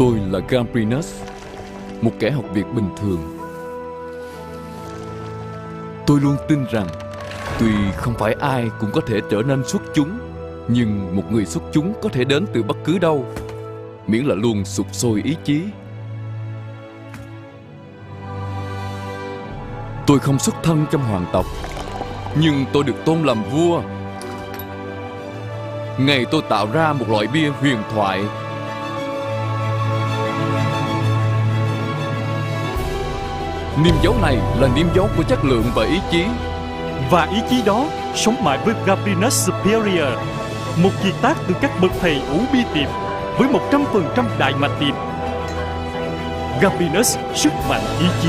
Tôi là Gambrinus, một kẻ học việc bình thường. Tôi luôn tin rằng tuy không phải ai cũng có thể trở nên xuất chúng, nhưng một người xuất chúng có thể đến từ bất cứ đâu, miễn là luôn sục sôi ý chí. Tôi không xuất thân trong hoàng tộc, nhưng tôi được tôn làm vua. Ngày tôi tạo ra một loại bia huyền thoại. Niêm dấu này là niêm dấu của chất lượng và ý chí. Và ý chí đó sống mãi với Gambrinus Superior, một kiệt tác từ các bậc thầy ủ bia tiệp với 100% đại mạch tiệp. Gambrinus, sức mạnh ý chí.